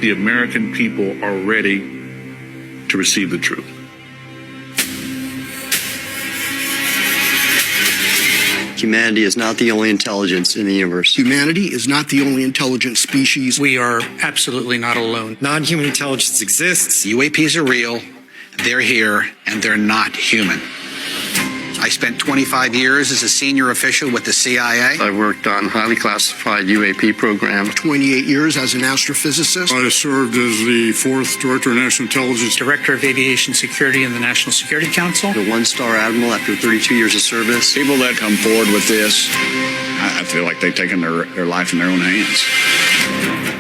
the American people are ready to receive the truth. Humanity is not the only intelligence in the universe. Humanity is not the only intelligent species. We are absolutely not alone. Non-human intelligence exists. UAPs are real. They're here, and they're not human. I spent 25 years as a senior official with the CIA. I worked on highly classified UAP program. 28 years as an astrophysicist. I served as the 4th Director of National Intelligence. Director of Aviation Security in the National Security Council. The one-star admiral after 32 years of service. People that come forward with this, I feel like they've taken their life in their own hands.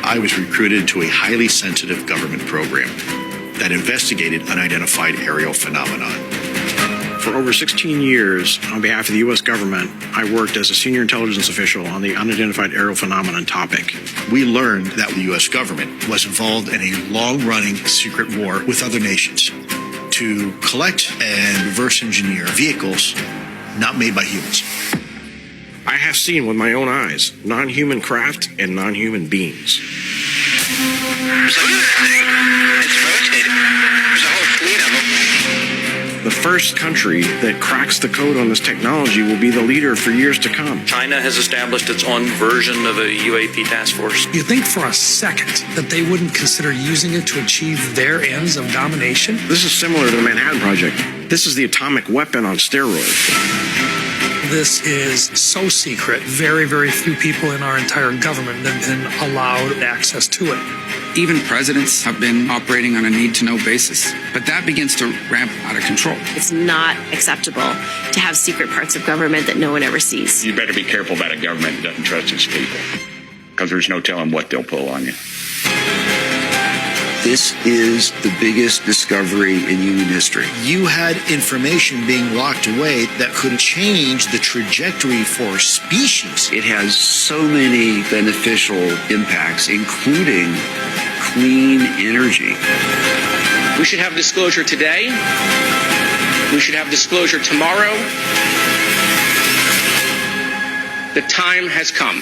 I was recruited to a highly sensitive government program that investigated unidentified aerial phenomenon. For over 16 years, on behalf of the U.S. government, I worked as a senior intelligence official on the unidentified aerial phenomenon topic. We learned that the U.S. government was involved in a long-running secret war with other nations to collect and reverse engineer vehicles not made by humans. I have seen with my own eyes non-human craft and non-human beings. There's a thing. It's rotating. There's a whole fleet of them. The first country that cracks the code on this technology will be the leader for years to come. China has established its own version of a UAP task force. You think for a second that they wouldn't consider using it to achieve their ends of domination? This is similar to the Manhattan Project. This is the atomic weapon on steroids. This is so secret. Very, very few people in our entire government have been allowed access to it. Even presidents have been operating on a need-to-know basis, but that begins to ramp out of control. It's not acceptable to have secret parts of government that no one ever sees. You better be careful about a government that doesn't trust its people, because there's no telling what they'll pull on you. This is the biggest discovery in human history. You had information being locked away that could change the trajectory for species. It has so many beneficial impacts, including clean energy. We should have disclosure today. We should have disclosure tomorrow. The time has come.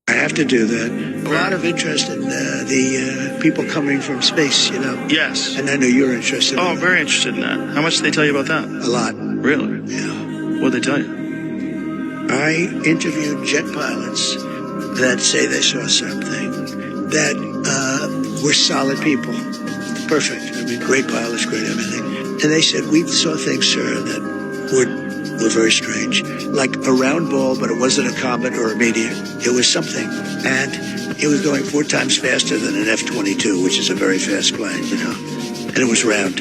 I have to do that. A lot of interest in the people coming from space, you know. Yes. And I know you're interested in that. Very interested in that. How much did they tell you about that? A lot. Really? Yeah. What'd they tell you? I interviewed jet pilots that say they saw something that were solid people. Perfect. I mean, great pilots, great everything. And they said, we saw things, sir, that were very strange. Like a round ball, but it wasn't a comet or a meteor. It was something. And it was going 4 times faster than an F-22, which is a very fast plane, you know. And it was round,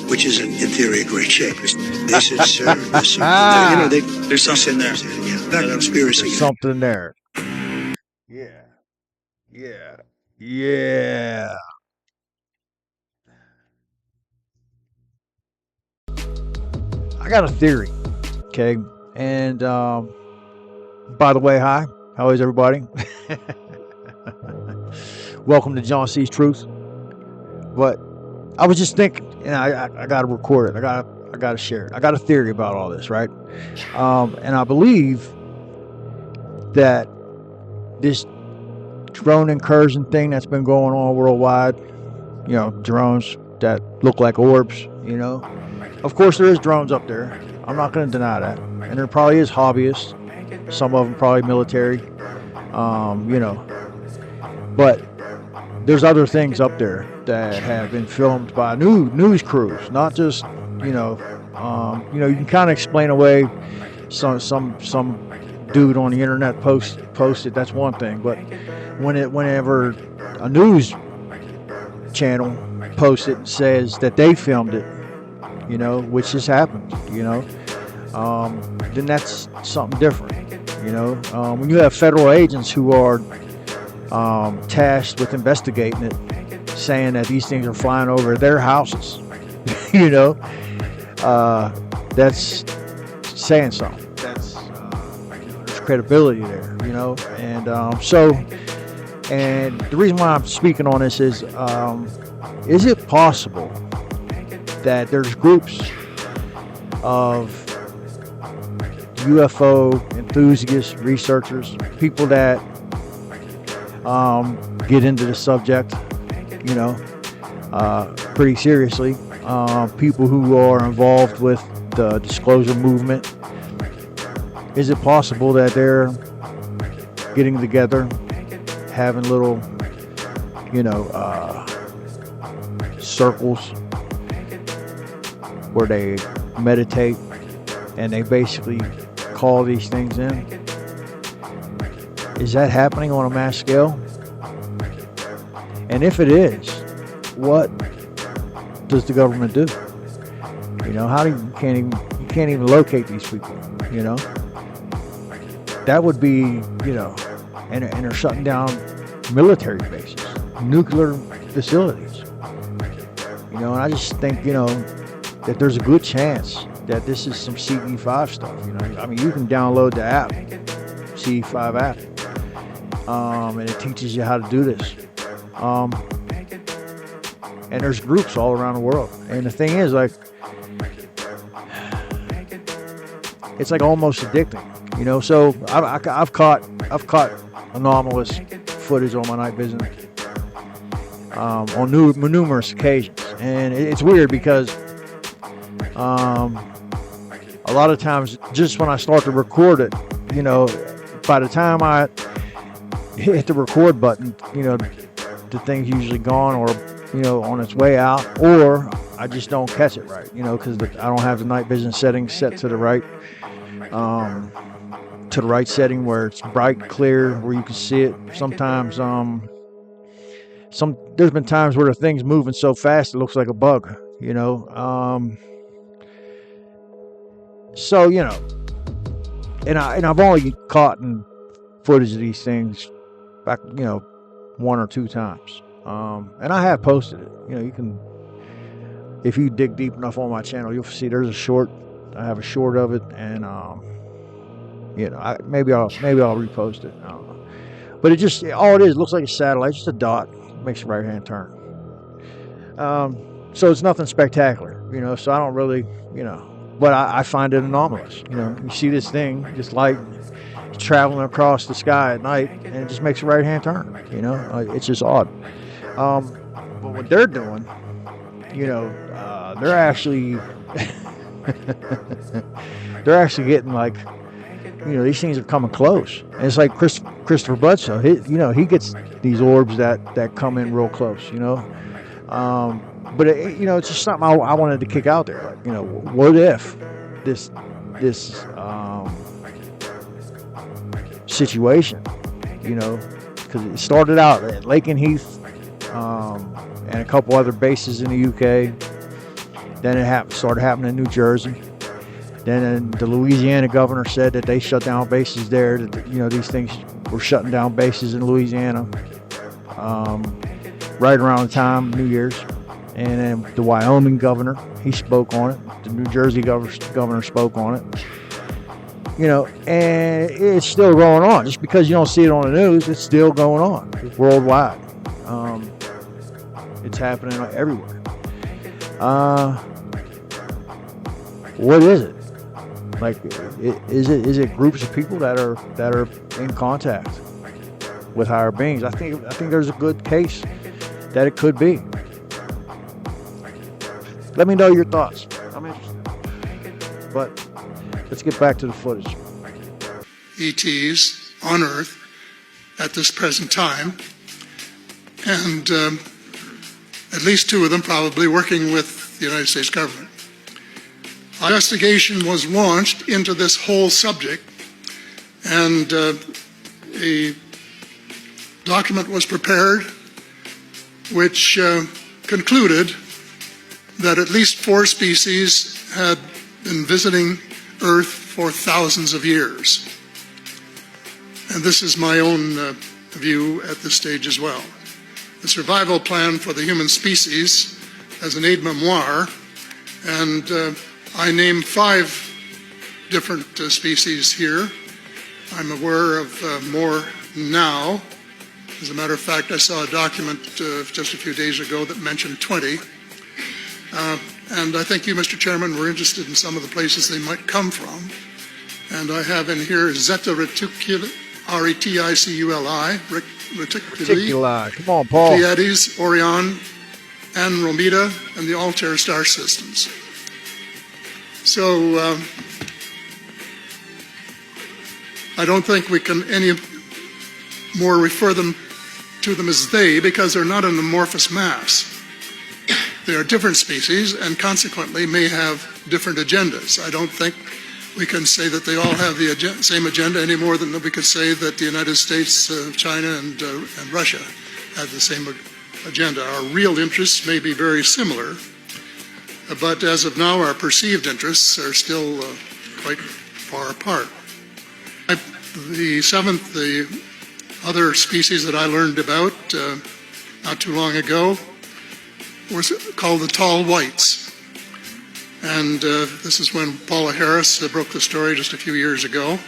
which is, in theory, a great shape. They said, sir, there's something there. You know, there's something there. Yeah, not conspiracy. There's something there. Yeah. Yeah. Yeah. I got a theory, okay? And by the way, hi. How is everybody? Welcome to John C's Truth. But I was just thinking, and I got to record it. I got to share it. I got a theory about all this, right? And I believe that this drone incursion thing that's been going on worldwide, you know, drones that look like orbs, you know. Of course, there is drones up there. I'm not going to deny that. And there probably is hobbyists. Some of them probably military, you know. But there's other things up there that have been filmed by news crews, not just, you know, you can kind of explain away some dude on the internet posted. That's one thing. But whenever a news channel posts it and says that they filmed it, you know, which has happened, you know, then that's something different, you know. When you have federal agents who are tasked with investigating it, saying that these things are flying over their houses, you know, that's saying something. That's there's credibility there, you know. And and the reason why I'm speaking on this is it possible that there's groups of UFO enthusiasts, researchers, people that get into the subject, you know, pretty seriously. People who are involved with the disclosure movement. Is it possible that they're getting together, having little, you know, circles where they meditate and they basically call these things in? Is that happening on a mass scale? And if it is, what does the government do? You know, how do you can't even locate these people, you know? That would be, you know, and they're shutting down military bases, nuclear facilities. You know, and I just think, you know, that there's a good chance that this is some CE5 stuff, you know. I mean, you can download the app, CE5 app, and it teaches you how to do this. And there's groups all around the world. And the thing is, like, it's like almost addicting, you know. So I've caught anomalous footage on my night vision on numerous occasions, and it's weird because a lot of times, just when I start to record it, you know, by the time I hit the record button, you know, the thing's usually gone or, you know, on its way out, or I just don't catch it right, you know, because I don't have the night vision settings set to the right setting where it's bright, clear, where you can see it. Sometimes, there's been times where the thing's moving so fast it looks like a bug, you know. So, you know, and I've only caught in footage of these things back, you know, 1 or 2 times. And I have posted it. You know, you can, if you dig deep enough on my channel, you'll see there's a short. I have a short of it, and you know, maybe I'll repost it. I don't know. But all it is, looks like a satellite, just a dot, makes a right hand turn. So it's nothing spectacular, you know. So I don't really, you know, but I find it anomalous. You know, you see this thing, this light traveling across the sky at night, and it just makes a right hand turn. You know, it's just odd. But what they're doing, you know, they're actually getting, like, you know, these things are coming close. And it's like Christopher Bledsoe. He gets these orbs that come in real close, you know. But you know, it's just something I wanted to kick out there. Like, you know, what if this situation, you know, because it started out at Lake and Heath, and a couple other bases in the UK. Then it started happening in New Jersey. Then the Louisiana governor said that they shut down bases there. That, you know, these things were shutting down bases in Louisiana right around the time of New Year's. And then the Wyoming governor, he spoke on it. The New Jersey governor spoke on it. You know, and it's still going on. Just because you don't see it on the news, it's still going on worldwide. It's happening everywhere. What is it? Like, is it groups of people that are in contact with higher beings? I think there's a good case that it could be. Let me know your thoughts. I'm interested. But let's get back to the footage. E.T.s on Earth at this present time, and at least 2 of them probably working with the United States government. An investigation was launched into this whole subject, and a document was prepared which concluded that at least 4 species had been visiting Earth for thousands of years. And this is my own view at this stage as well. The survival plan for the human species as an aide-memoire, and I name 5 different species here. I'm aware of more now. As a matter of fact, I saw a document just a few days ago that mentioned 20. And I think you, Mr. Chairman, were interested in some of the places they might come from. And I have in here Zeta Reticuli, R-E-T-I-C-U-L-I, Reticuli, Reticuli. Come on, Paul. Pleiades, Orion, Andromeda, and the Altair star systems. So I don't think we can any more refer to them as they, because they're not an amorphous mass. They are different species and consequently may have different agendas. I don't think we can say that they all have the same agenda any more than we could say that the United States, China, and Russia have the same agenda. Our real interests may be very similar, but as of now, our perceived interests are still quite far apart. The other species that I learned about not too long ago was called the tall whites. And this is when Paula Harris broke the story just a few years ago.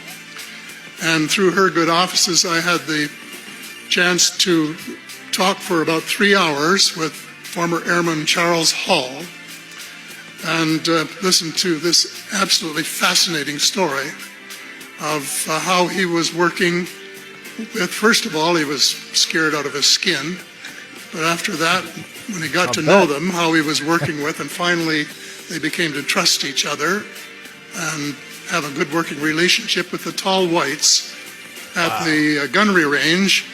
And through her good offices, I had the chance to talk for about 3 hours with former Airman Charles Hall and listen to this absolutely fascinating story of how he was working with, first of all, he was scared out of his skin, but after that, when he got to know them, how he was working with, and finally they became to trust each other and have a good working relationship with the tall whites at the gunnery range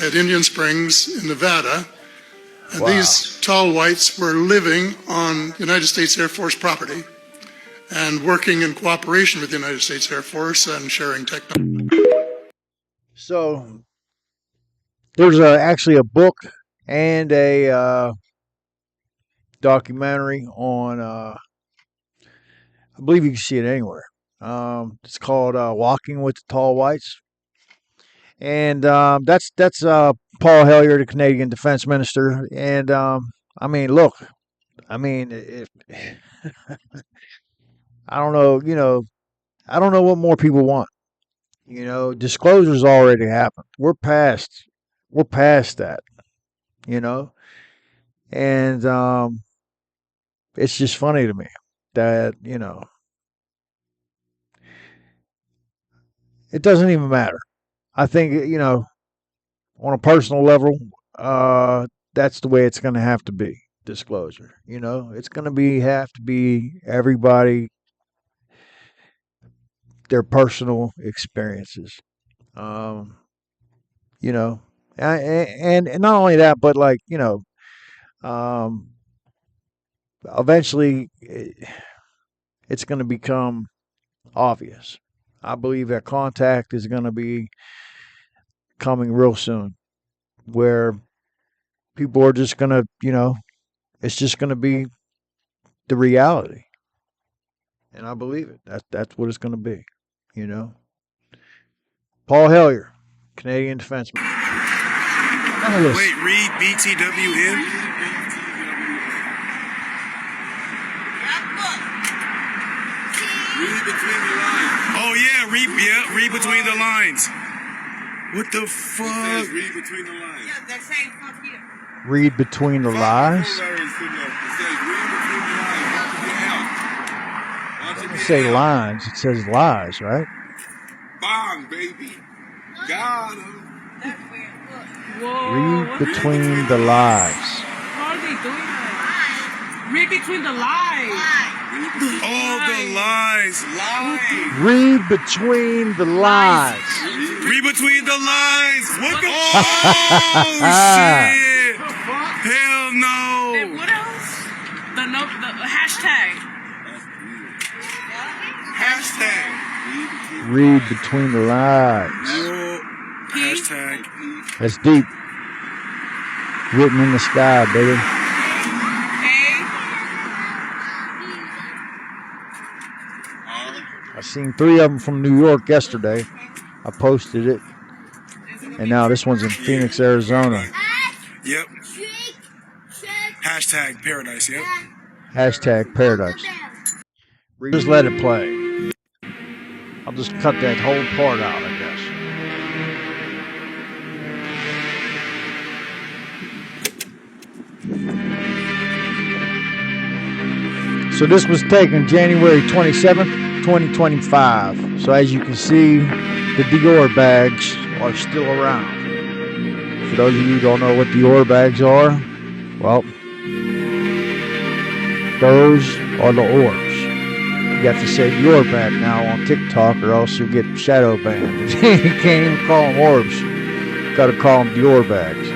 at Indian Springs in Nevada. And these tall whites were living on United States Air Force property and working in cooperation with the United States Air Force and sharing technology. So there's actually a book and a documentary on, I believe you can see it anywhere. It's called Walking with the Tall Whites. And that's Paul Hellyer, the Canadian Defense Minister. And I mean, look, I mean, I don't know, I don't know what more people want. Disclosure's already happened. We're past that, and it's just funny to me that, it doesn't even matter. I think, on a personal level, that's the way it's going to have to be. Disclosure, it's going to have to be everybody, their personal experiences, and not only that, but like, eventually it's going to become obvious. I believe that contact is going to be coming real soon, where people are just going to, it's just going to be the reality. And I believe it. That's what it's going to be, Paul Hellyer, Canadian defenseman. Wait, read BTWM? Read between the lines. Oh yeah, read between the lines. What the fuck? It says read between the lines. Yeah, they're saying fuck you. Read between the lies? It says read between the lines. It doesn't say lines, it says lies, right? Bang, baby. Got him. Read between the lies. How are they doing that? Read between the lies. Oh, the lies. Read between the lies. Read between the lines. What the shit. Hell no. And what else? The hashtag. Hashtag. Read between the lies. Hashtag. That's deep. Written in the sky, baby. I seen 3 of them from New York yesterday. I posted it. And now this one's in Phoenix, Arizona. Yep. Hashtag paradise, yep. Hashtag paradise. Just let it play. I'll just cut that whole part out, I guess. So this was taken January 27th, 2025. So as you can see, the Dior bags are still around. For those of you who don't know what Dior bags are, well, those are the orbs. You have to say Dior bag now on TikTok or else you'll get shadow banned. You can't even call them orbs. You gotta call them Dior bags.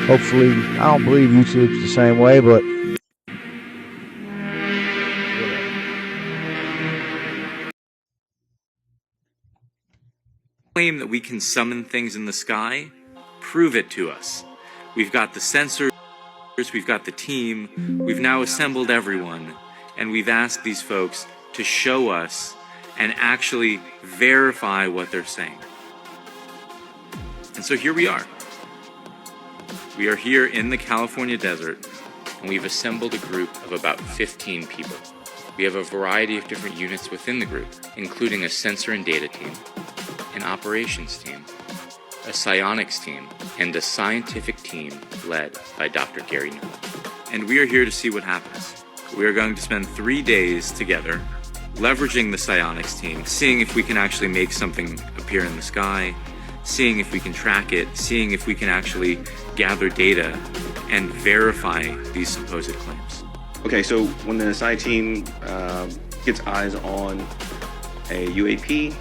Hopefully, I don't believe YouTube's the same way, but claim that we can summon things in the sky, prove it to us. We've got the sensors, we've got the team, we've now assembled everyone, and we've asked these folks to show us and actually verify what they're saying. And so here we are. We are here in the California desert, and we've assembled a group of about 15 people. We have a variety of different units within the group, including a sensor and data team, an operations team, a psionics team, and a scientific team led by Dr. Gary Null. And we are here to see what happens. We are going to spend 3 days together, leveraging the psionics team, seeing if we can actually make something appear in the sky, seeing if we can track it, seeing if we can actually gather data and verify these supposed claims. Okay, so when the Psi team gets eyes on a UAP,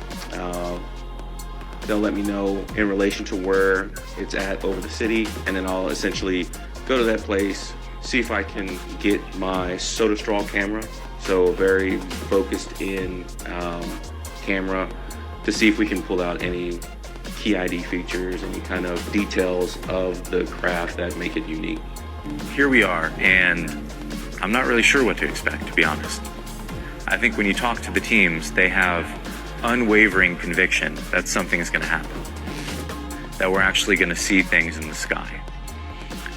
they'll let me know in relation to where it's at over the city, and then I'll essentially go to that place, see if I can get my soda straw camera, so a very focused in camera, to see if we can pull out any key ID features, any kind of details of the craft that make it unique. Here we are, and I'm not really sure what to expect, to be honest. I think when you talk to the teams, they have unwavering conviction that something is going to happen, that we're actually going to see things in the sky.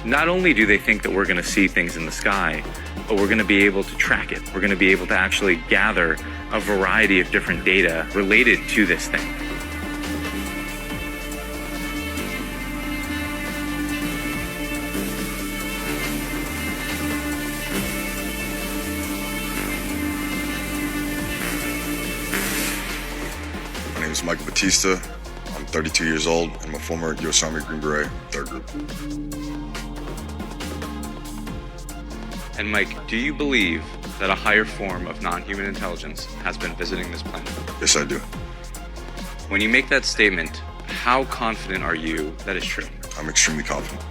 Not only do they think that we're going to see things in the sky, but we're going to be able to track it. We're going to be able to actually gather a variety of different data related to this thing. My name is Michael Batista. I'm 32 years old. I'm a former U.S. Army Green Beret, 3rd Group. And Mike, do you believe that a higher form of non-human intelligence has been visiting this planet? Yes, I do. When you make that statement, how confident are you that is true? I'm extremely confident.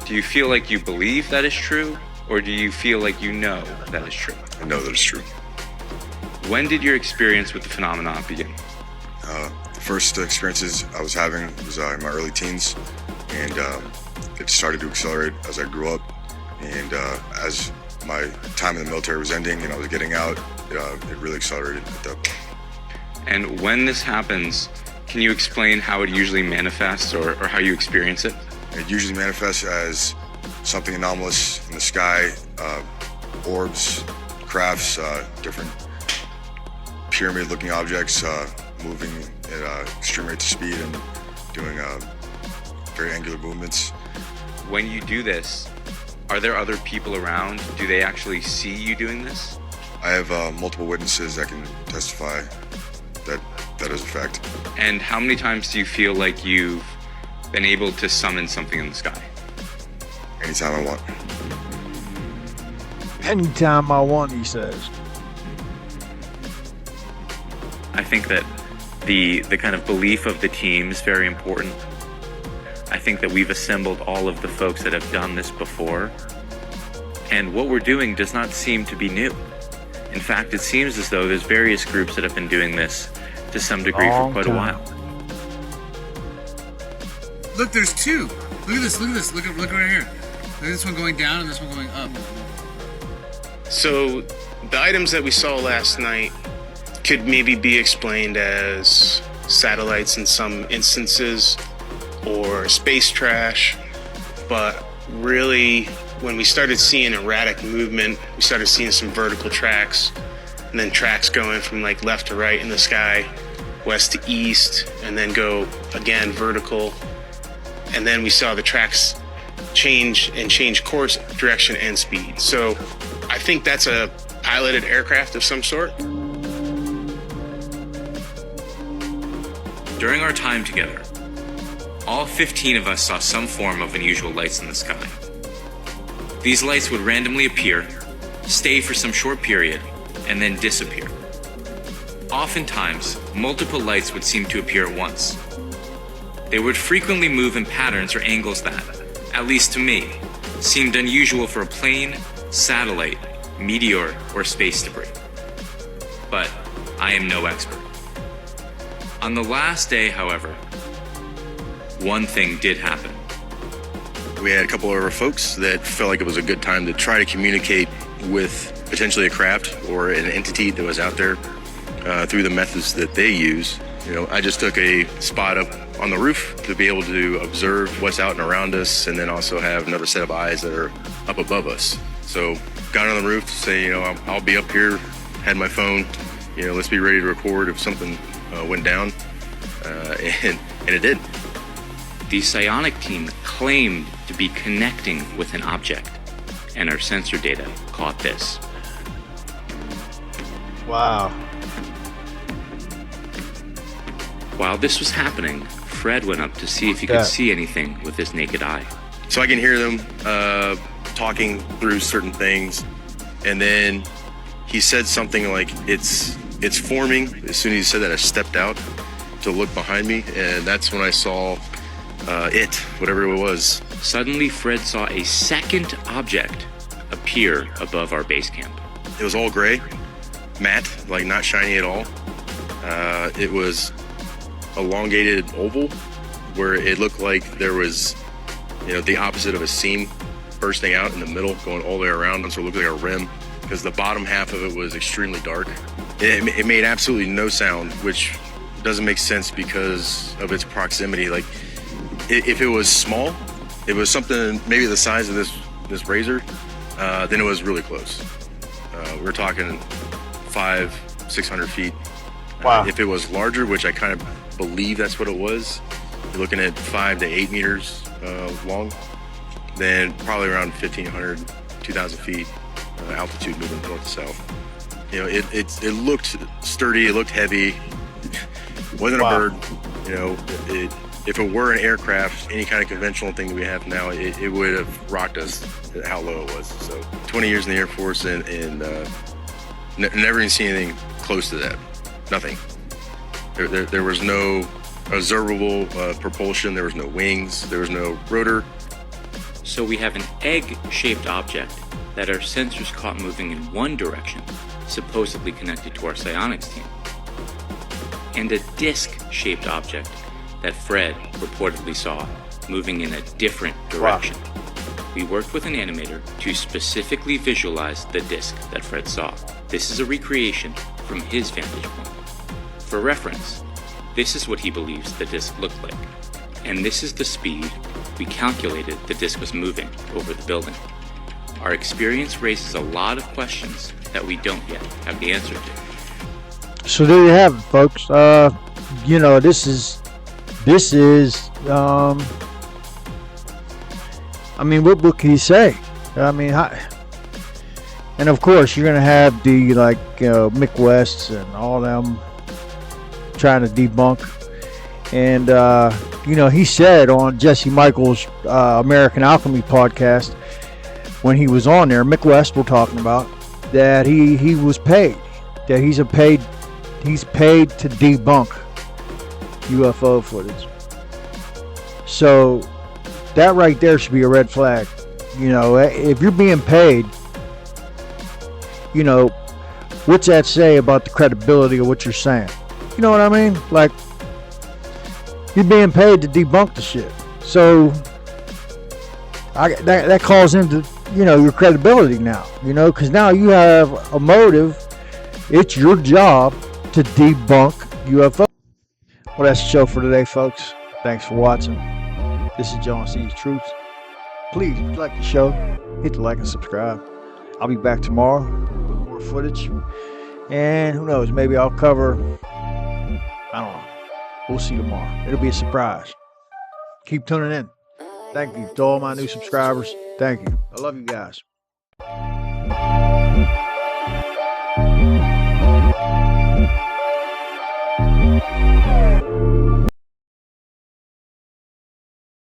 Do you feel like you believe that is true, or do you feel like you know that is true? I know that it's true. When did your experience with the phenomenon begin? The first experiences I was having was in my early teens, and it started to accelerate as I grew up. And as my time in the military was ending and I was getting out, it really accelerated at that point. And when this happens, can you explain how it usually manifests or how you experience it? It usually manifests as something anomalous in the sky, orbs, crafts, different pyramid-looking objects moving at extreme rates of speed and doing very angular movements. When you do this, are there other people around? Do they actually see you doing this? I have multiple witnesses that can testify that that is a fact. And how many times do you feel like you've been able to summon something in the sky? Anytime I want. anytime I want, he says. I think that the kind of belief of the team is very important. I think that we've assembled all of the folks that have done this before, and what we're doing does not seem to be new. In fact, it seems as though there's various groups that have been doing this to some degree for quite a while. Look, there's two. Look at this, look at this, look right here. Look at this one going down and this one going up. So the items that we saw last night could maybe be explained as satellites in some instances or space trash, but really when we started seeing erratic movement, we started seeing some vertical tracks and then tracks going from like left to right in the sky, west to east, and then go again vertical. And then we saw the tracks change course, direction, and speed. So I think that's a piloted aircraft of some sort. During our time together, all 15 of us saw some form of unusual lights in the sky. These lights would randomly appear, stay for some short period, and then disappear. Oftentimes, multiple lights would seem to appear at once. They would frequently move in patterns or angles that, at least to me, seemed unusual for a plane, satellite, meteor, or space debris. But I am no expert. On the last day, however, one thing did happen. We had a couple of our folks that felt like it was a good time to try to communicate with potentially a craft or an entity that was out there through the methods that they use. You know, I just took a spot up on the roof to be able to observe what's out and around us, and then also have another set of eyes that are up above us. So got on the roof to say, you know, I'll be up here, had my phone, you know, let's be ready to record if something went down, and it did. The psionic team claimed to be connecting with an object, and our sensor data caught this. Wow. While this was happening, Fred went up to see if he could see anything with his naked eye. So I can hear them talking through certain things, and then he said something like, it's forming. As soon as he said that, I stepped out to look behind me, and that's when I saw whatever it was. Suddenly, Fred saw a second object appear above our base camp. It was all gray, matte, like not shiny at all. It was elongated oval, where it looked like there was, you know, the opposite of a seam bursting out in the middle, going all the way around, so it looked like a rim, because the bottom half of it was extremely dark. It made absolutely no sound, which doesn't make sense because of its proximity. Like, if it was small, it was something maybe the size of this razor, then it was really close. We're talking 500-600 feet. Wow. If it was larger, which I kind of believe that's what it was, you're looking at 5 to 8 meters long, then probably around 1,500, 2,000 feet altitude moving north to south. You know, it looked sturdy, it looked heavy. It wasn't a bird. You know, if it were an aircraft, any kind of conventional thing that we have now, it would have rocked us at how low it was. So 20 years in the Air Force and never even seen anything close to that. Nothing. There was no observable propulsion. There was no wings. There was no rotor. So we have an egg-shaped object that our sensors caught moving in one direction, supposedly connected to our psionics team, and a disc-shaped object that Fred reportedly saw moving in a different direction. We worked with an animator to specifically visualize the disc that Fred saw. This is a recreation from his vantage point. For reference, this is what he believes the disc looked like, and this is the speed we calculated the disc was moving over the building. Our experience raises a lot of questions that we don't yet have the answer to. So there you have it, folks. You know, this is I mean, what can you say? I mean, and of course you're gonna have the Mick Wests and all them trying to debunk. And you know, he said on Jesse Michaels' American Alchemy podcast, when he was on there, Mick West we're talking about, that he was paid, that he's paid to debunk UFO footage. So that right there should be a red flag. You know, if you're being paid, you know, what's that say about the credibility of what you're saying? You know what I mean? Like, you're being paid to debunk the shit. So that calls into, you know, your credibility now, you know, because now you have a motive. It's your job to debunk UFO. Well, that's the show for today, folks. Thanks for watching. This is John C's Truth. Please, if you like the show, hit the like and subscribe. I'll be back tomorrow with more footage. And who knows, maybe I'll cover, I don't know. We'll see tomorrow. It'll be a surprise. Keep tuning in. Thank you to all my new subscribers. Thank you. I love you guys.